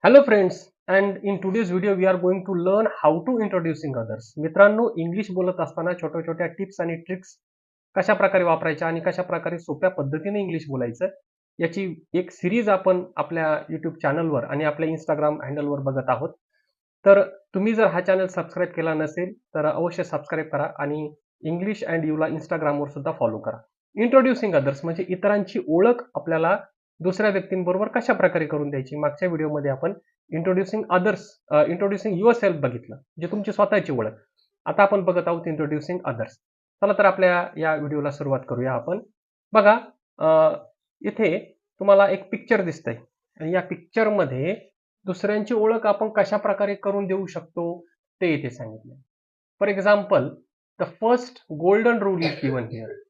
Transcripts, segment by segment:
Hello friends, and in today's video we are going to learn how to introducing others. मित्रांनो, English बोलत असताना छोट्या छोट्या tips आणि ट्रिक्स कशा प्रकारे वापरायच्या आणि कशा प्रकारे सोप्या पद्धतीने इंग्लिश बोलायचं याची एक सिरीज आपण आपल्या YouTube चॅनलवर आणि आपल्या Instagram हँडलवर बघत आहोत. तर तुम्ही जर हा चॅनल सबस्क्राईब केला नसेल तर अवश्य सबस्क्राईब करा आणि इंग्लिश अँड यूला Instagramवर सुद्धा फॉलो करा. इंट्रोड्युसिंग अदर्स म्हणजे इतरांची ओळख आपल्याला दुसऱ्या व्यक्तींबरोबर कशा प्रकारे करून द्यायची. मागच्या व्हिडिओमध्ये आपण introducing others introducing your self बघितलं, म्हणजे तुमची स्वतःची ओळख. आता आपण बघत आहोत इंट्रोड्युसिंग अदर्स. चला तर आपल्या या व्हिडिओला सुरुवात करूया आपण. बघा, इथे तुम्हाला एक पिक्चर दिसतंय आणि या पिक्चरमध्ये दुसऱ्यांची ओळख आपण कशा प्रकारे करून देऊ शकतो ते इथे सांगितलं. For example, the first golden rule is given here.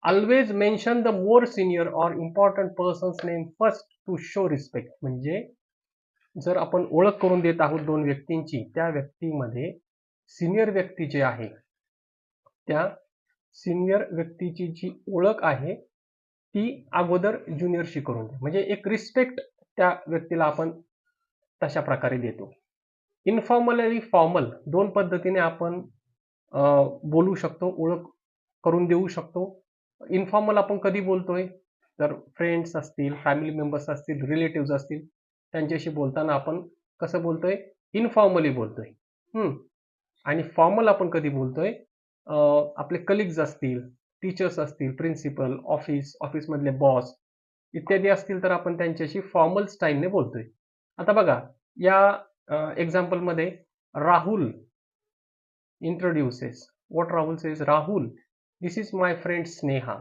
Always mention the more senior or important person's name first to show respect. म्हणजे जर आपण ओळख करून देत आहोत दोन व्यक्तींची, त्या व्यक्तीमध्ये सिनियर व्यक्ती जे आहे, त्या सिनियर व्यक्तीची जी ओळख आहे ती अगोदर ज्युनियरशी करून द्या. म्हणजे एक रिस्पेक्ट त्या व्यक्तीला आपण तशा प्रकारे देतो. इन्फॉर्मल आणि फॉर्मल दोन पद्धतीने आपण बोलू शकतो, ओळख करून देऊ शकतो. इन्फॉर्मल आपण कधी बोलतोय, तर फ्रेंड्स असतील, फॅमिली मेंबर्स असतील, रिलेटिव्ह असतील, त्यांच्याशी बोलताना आपण कसं बोलतोय, इन्फॉर्मली बोलतोय. आणि फॉर्मल आपण कधी बोलतोय, आपले कलिग्स असतील, टीचर्स असतील, प्रिन्सिपल, ऑफिसमधले बॉस इत्यादी असतील, तर आपण त्यांच्याशी फॉर्मल स्टाईलने बोलतोय. आता बघा, या एक्झाम्पलमध्ये Rahul introduces. What Rahul says, Rahul, this is my friend Sneha.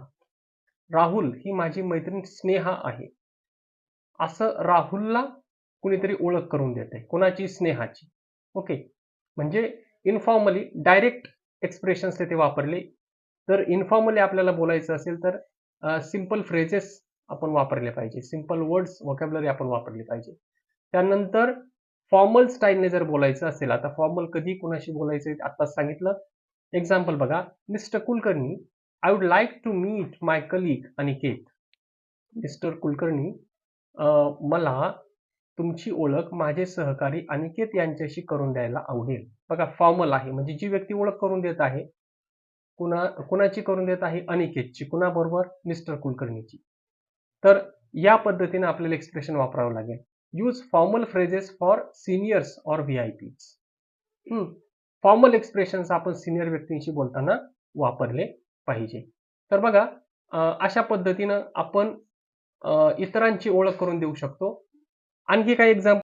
Rahul ही माझी मैत्रीण स्नेहा आहे. असं राहुलला कुणीतरी ओळख करून देते. कोणाची? स्नेहाची. ओके. म्हणजे इन्फॉर्मली डायरेक्ट एक्सप्रेशन्स तिथे वापरले. तर इन्फॉर्मली आपल्याला बोलायचं असेल तर सिंपल फ्रेजेस आपण वापरले पाहिजे. सिंपल वर्ड्स, व्होकॅब्युलरी आपण वापरली पाहिजे. त्यानंतर फॉर्मल स्टाईलने जर बोलायचं असेल, आता फॉर्मल कधी कुणाशी बोलायचं आत्ताच सांगितलं. एक्झाम्पल बघा, mister Kulkarni, I would like to meet my colleague Aniket. Mister Kulkarni, मला तुमची ओळख माझे सहकारी अनिकेत यांच्याशी करून द्यायला आवडेल. बघा, फॉर्मल आहे, म्हणजे जी व्यक्ती ओळख करून देत आहे, कुणाची करून देत आहे? अनिकेतची. कुणाबरोबर? मिस्टर कुलकर्णीची. तर या पद्धतीने आपल्याला एक्सप्रेशन वापरावं लागेल. Use formal phrases for seniors or VIPs. Formal expressions आपण सिनियर व्यक्तींशी बोलताना वापरले पाहिजे. तर बघा, अशा पद्धतीनं आपण इतरांची ओळख करून देऊ शकतो. आणखी काही एक्झाम्पल